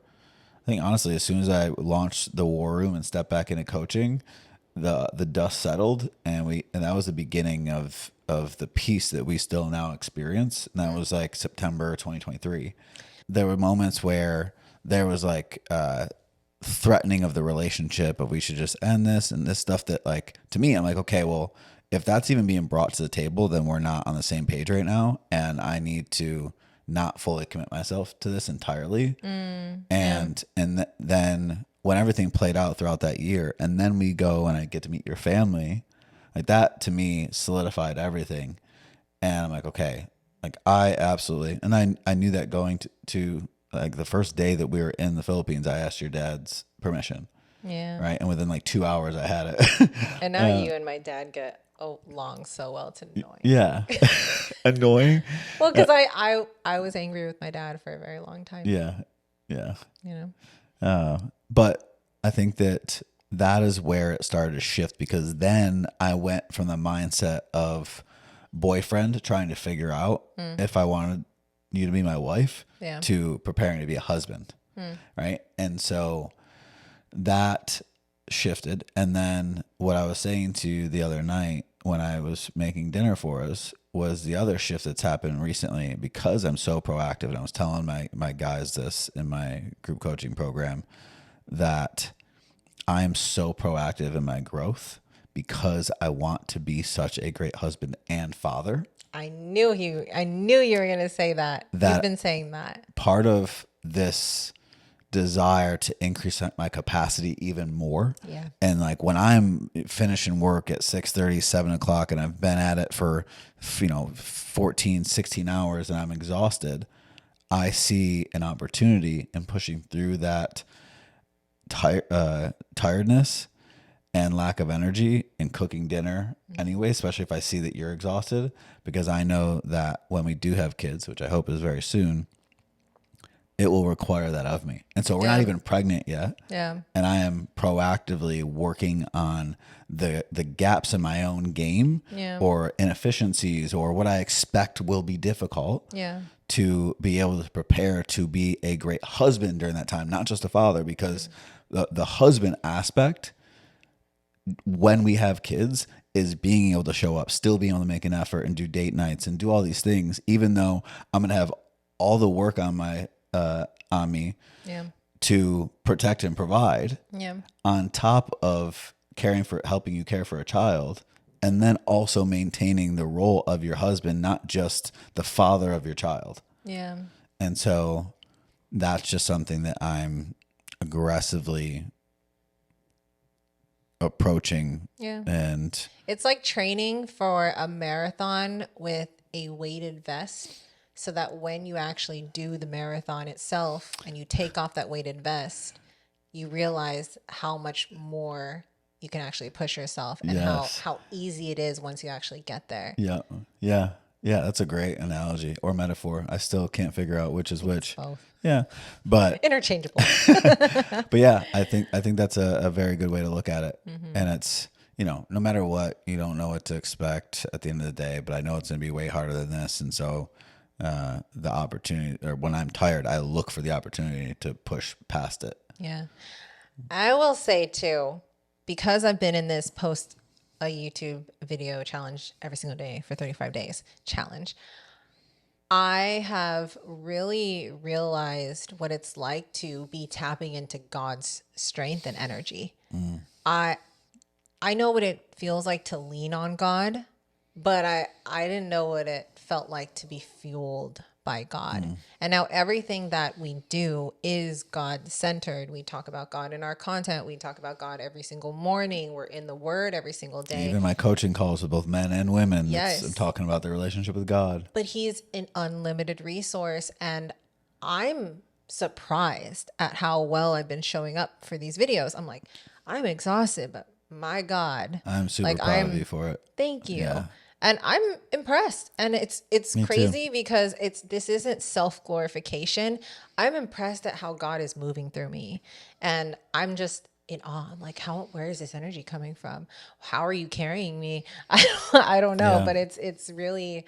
I think honestly, as soon as I launched the War Room and stepped back into coaching, the dust settled, and that was the beginning of the peace that we still now experience. And that was like September 2023. There were moments where there was like threatening of the relationship of we should just end this and this stuff that, like, to me, I'm like, okay, well, if that's even being brought to the table, then we're not on the same page right now, and I need to not fully commit myself to this entirely. Then when everything played out throughout that year, and then we go and I get to meet your family, like that to me solidified everything. And I'm like, okay, like I absolutely, and I knew that going to like the first day that we were in the Philippines, I asked your dad's permission. Yeah. Right. And within like 2 hours I had it. And now you and my dad get along so well. It's annoying. Yeah. Annoying. Well, because I was angry with my dad for a very long time. Yeah. Yeah. You know? But I think that is where it started to shift, because then I went from the mindset of boyfriend trying to figure out if I wanted you to be my wife to preparing to be a husband. Right. And so that shifted. And then what I was saying to you the other night when I was making dinner for us was the other shift that's happened recently, because I'm so proactive. And I was telling my guys this in my group coaching program, that I am so proactive in my growth because I want to be such a great husband and father. I knew you were going to say that. You've been saying that. Part of this desire to increase my capacity even more. Yeah. And like when I'm finishing work at 6:30, 7 o'clock, and I've been at it for, 14, 16 hours, and I'm exhausted, I see an opportunity in pushing through that tiredness and lack of energy and cooking dinner anyway, especially if I see that you're exhausted, because I know that when we do have kids, which I hope is very soon, it will require that of me. And so we're not even pregnant yet. Yeah. And I am proactively working on the gaps in my own game or inefficiencies or what I expect will be difficult to be able to prepare to be a great husband during that time, not just a father, because the husband aspect when we have kids is being able to show up, still being able to make an effort and do date nights and do all these things, even though I'm going to have all the work on me to protect and provide on top of helping you care for a child, and then also maintaining the role of your husband, not just the father of your child. Yeah. And so that's just something that I'm aggressively approaching. Yeah. And it's like training for a marathon with a weighted vest, so that when you actually do the marathon itself and you take off that weighted vest, you realize how much more you can actually push yourself, and how easy it is once you actually get there. Yeah. Yeah. Yeah. That's a great analogy or metaphor. I still can't figure out which is which. Both. Yeah. But interchangeable. but yeah, I think that's a very good way to look at it. And it's, no matter what, you don't know what to expect at the end of the day, but I know it's going to be way harder than this. And so the opportunity, or when I'm tired, I look for the opportunity to push past it. Yeah. I will say too, because I've been in this post a YouTube video challenge every single day for 35 days challenge, I have really realized what it's like to be tapping into God's strength and energy. I know what it feels like to lean on God, but I didn't know what it felt like to be fueled by God. And now everything that we do is God-centered. We talk about God in our content. We talk about God every single morning. We're in the Word every single day. Even my coaching calls with both men and women, Yes. I'm talking about their relationship with God. But He's an unlimited resource, and I'm surprised at how well I've been showing up for these videos. I'm like, I'm exhausted, but my God. I'm super proud of you for it. Thank you. Yeah. And I'm impressed. And it's Me too. crazy because this isn't self-glorification. I'm impressed at how God is moving through me. And I'm just in awe. I'm like, where is this energy coming from? How are you carrying me? I don't know, Yeah. but it's really,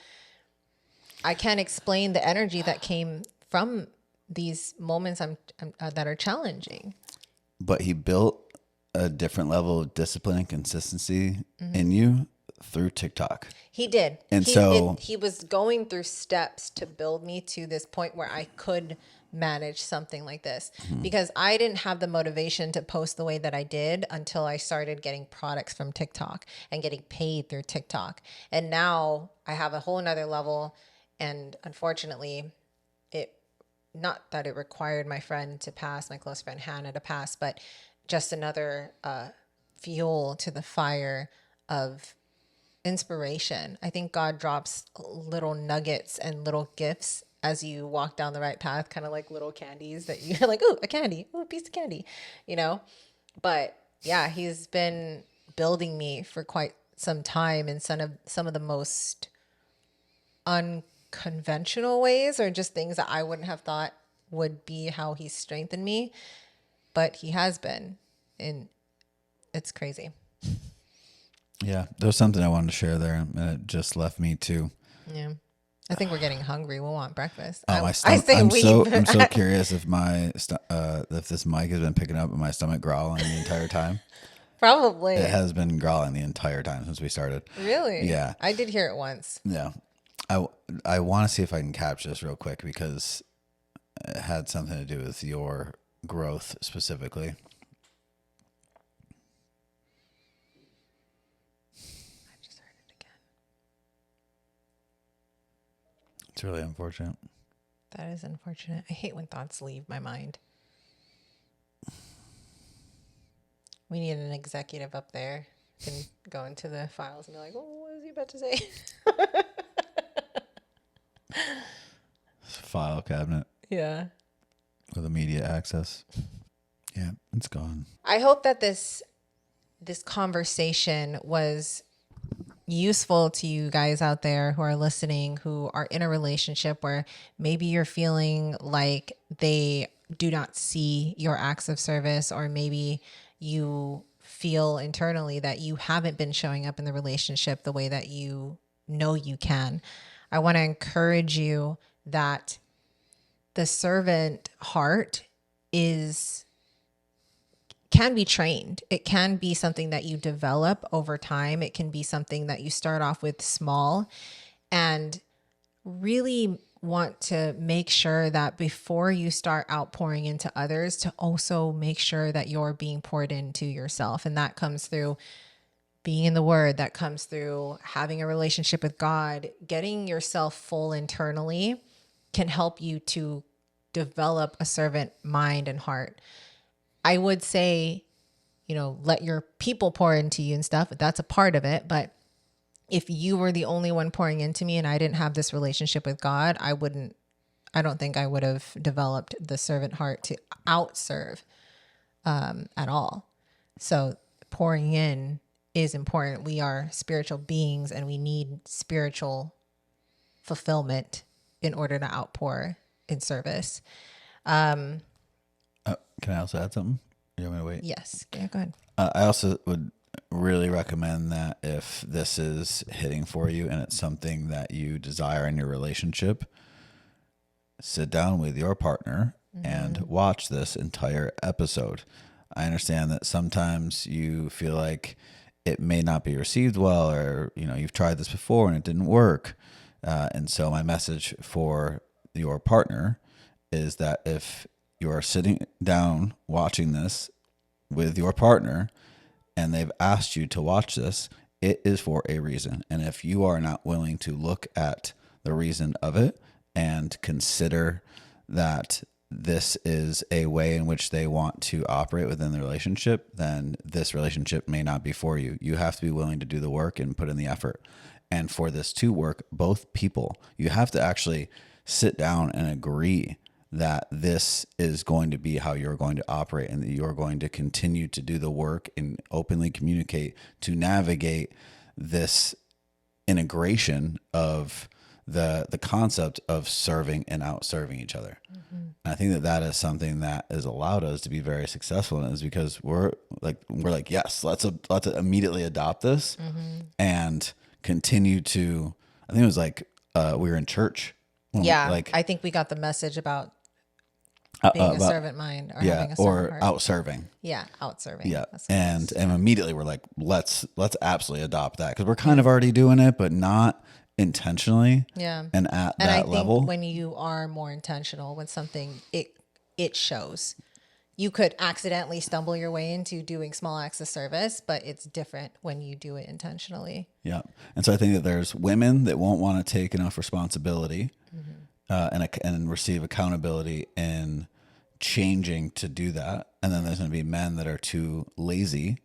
I can't explain the energy that came from these moments that are challenging. But he built a different level of discipline and consistency in you through TikTok. He did. And so he was going through steps to build me to this point where I could manage something like this, because I didn't have the motivation to post the way that I did until I started getting products from TikTok and getting paid through TikTok. And now I have a whole nother level. And unfortunately, not that it required my close friend Hannah to pass, but just another fuel to the fire of inspiration. I think God drops little nuggets and little gifts as you walk down the right path, kind of like little candies that you're like, oh, a candy, oh, a piece of candy, But yeah, he's been building me for quite some time in some of the most unconventional ways, or just things that I wouldn't have thought would be how he strengthened me. But he has been, and it's crazy. yeah, there's something I wanted to share there, and it just left me too. Yeah. I think we're getting hungry. We'll want breakfast. Oh, I say I'm we. I'm so curious if if this mic has been picking up my stomach growling the entire time. Probably. It has been growling the entire time since we started. Really? Yeah. I did hear it once. Yeah. I want to see if I can capture this real quick because it had something to do with your growth specifically. I just heard it again. It's really unfortunate. That is unfortunate. I hate when thoughts leave my mind. We need an executive up there who can go into the files and be like, oh, what was he about to say? File cabinet Yeah. with immediate access. Yeah, it's gone. I hope that this conversation was useful to you guys out there who are listening, who are in a relationship where maybe you're feeling like they do not see your acts of service, or maybe you feel internally that you haven't been showing up in the relationship the way that you know you can. I want to encourage you that the servant heart can be trained. It can be something that you develop over time. It can be something that you start off with small, and really want to make sure that before you start outpouring into others, to also make sure that you're being poured into yourself. And that comes through being in the Word, that comes through having a relationship with God. Getting yourself full internally can help you to develop a servant mind and heart. I would say, let your people pour into you and stuff. That's a part of it. But if you were the only one pouring into me and I didn't have this relationship with God, I don't think I would have developed the servant heart to outserve at all. So pouring in is important. We are spiritual beings and we need spiritual fulfillment in order to outpour in service. Can I also add something? You want me to wait? Yes. Yeah, go ahead. I also would really recommend that if this is hitting for you and it's something that you desire in your relationship, sit down with your partner and watch this entire episode. I understand that sometimes you feel like it may not be received well, or you've tried this before and it didn't work. And so my message for your partner is that if you are sitting down watching this with your partner and they've asked you to watch this, it is for a reason. And if you are not willing to look at the reason of it and consider that this is a way in which they want to operate within the relationship, then this relationship may not be for you. You have to be willing to do the work and put in the effort. And for this to work, both people, you have to actually sit down and agree that this is going to be how you're going to operate, and that you're going to continue to do the work and openly communicate to navigate this integration of the concept of serving and out-serving each other. And I think that is something that has allowed us to be very successful in, is because we're like, yes, let's immediately adopt this and continue to. I think it was like we were in church. I think we got the message about being a servant mind, or having a servant heart. Out-serving. Yeah, out-serving. Yeah, and immediately we're like, let's absolutely adopt that, because we're kind of already doing it, but not intentionally. Yeah, and at and that I think level, when you are more intentional with something, it shows. You could accidentally stumble your way into doing small acts of service, but it's different when you do it intentionally. Yeah, and so I think that there's women that won't want to take enough responsibility and receive accountability in changing to do that. And then there's going to be men that are too lazy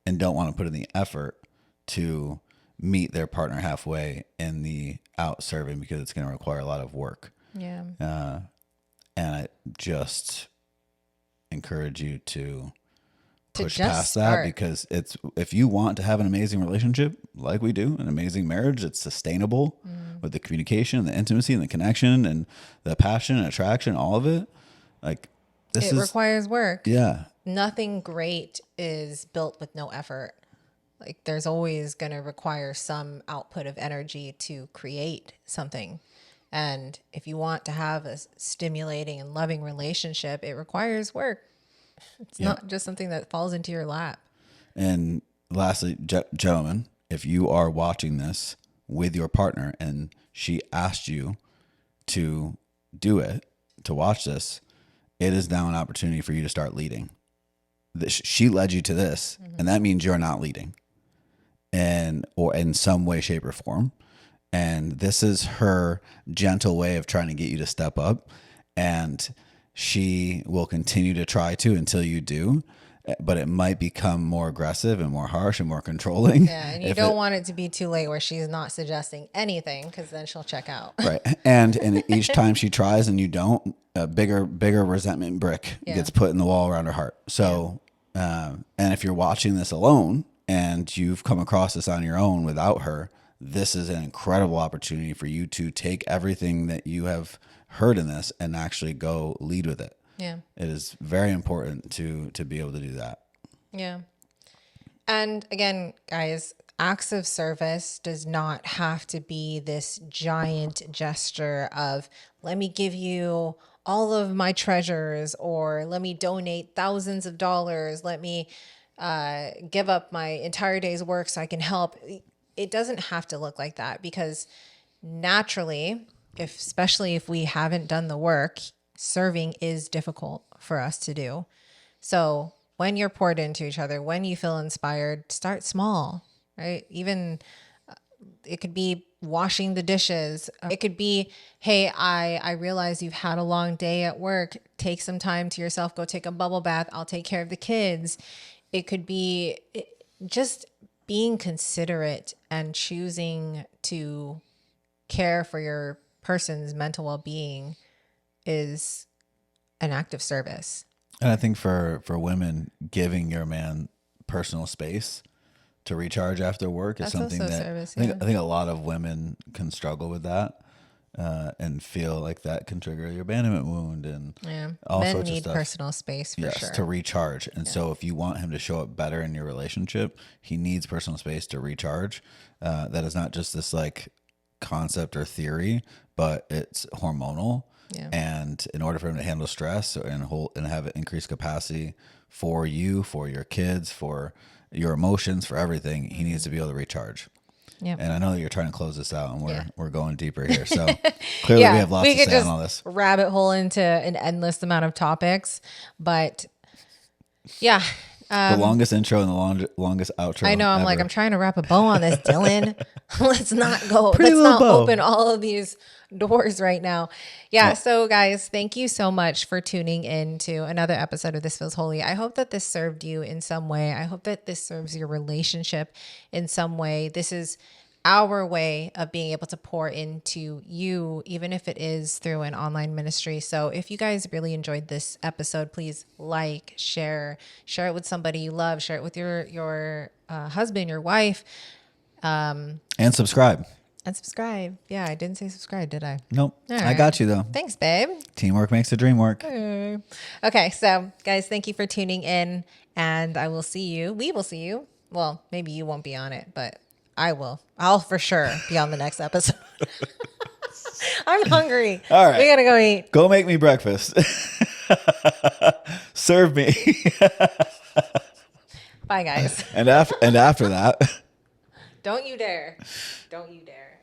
and don't want to put in the effort to meet their partner halfway in the out serving, because it's going to require a lot of work. Yeah. And I just encourage you to push just past start. that, because if you want to have an amazing relationship like we do, an amazing marriage, it's sustainable with the communication and the intimacy and the connection and the passion and attraction, all of it. Like, it requires work. Yeah. Nothing great is built with no effort. Like, there's always going to require some output of energy to create something. And if you want to have a stimulating and loving relationship, it requires work. It's not just something that falls into your lap. And lastly, gentlemen, if you are watching this with your partner and she asked you to do it, to watch this, it is now an opportunity for you to start leading. She led you to this, and that means you're not leading, or in some way, shape, or form. And this is her gentle way of trying to get you to step up. And she will continue to try to until you do, but it might become more aggressive and more harsh and more controlling. Yeah, and you don't want it to be too late where she's not suggesting anything, because then she'll check out. Right. And each time she tries and you don't, a bigger resentment brick gets put in the wall around her heart. So, and if you're watching this alone and you've come across this on your own without her, this is an incredible opportunity for you to take everything that you have heard in this and actually go lead with it. Yeah. It is very important to be able to do that. Yeah. And again, guys, acts of service does not have to be this giant gesture of, let me give you all of my treasures, or let me donate thousands of dollars. Let me give up my entire day's work so I can help. It doesn't have to look like that, because naturally, especially if we haven't done the work, serving is difficult for us to do. So when you're poured into each other, when you feel inspired, start small, right? Even it could be washing the dishes. It could be, hey, I realize you've had a long day at work. Take some time to yourself. Go take a bubble bath. I'll take care of the kids. It could be just being considerate and choosing to care for your person's mental well-being is an act of service. And I think for women, giving your man personal space to recharge after work is something that service, I think a lot of women can struggle with that, and feel like that can trigger your abandonment wound and all Men sorts of need stuff. personal space for sure. To recharge. And so if you want him to show up better in your relationship, he needs personal space to recharge. That is not just this like concept or theory, but it's hormonal. Yeah. And in order for him to handle stress and have an increased capacity for you, for your kids, for your emotions, for everything, he needs to be able to recharge. Yep. And I know that you're trying to close this out, and we're going deeper here. So clearly we have lots to say on all this. Rabbit hole into an endless amount of topics, but yeah. The longest intro and the longest outro. I know. I'm ever. like, I'm trying to wrap a bow on this, Dylan. Let's not bow. open all of these doors right now. Yeah. So guys, thank you so much for tuning in to another episode of This Feels Holy. I hope that this served you in some way. I hope that this serves your relationship in some way. This is our way of being able to pour into you, even if it is through an online ministry. So if you guys really enjoyed this episode, please share it with somebody you love, share it with your husband, your wife, And subscribe. And subscribe. Yeah, I didn't say subscribe, did I? Nope. All I right. got you, though. Thanks, babe. Teamwork makes the dream work. Okay, so guys, thank you for tuning in, and I will see you. We will see you. Well, maybe you won't be on it, but I will. I'll for sure be on the next episode. I'm hungry. All right. We gotta go eat. Go make me breakfast. Serve me. Bye, guys. And after that. Don't you dare. Don't you dare.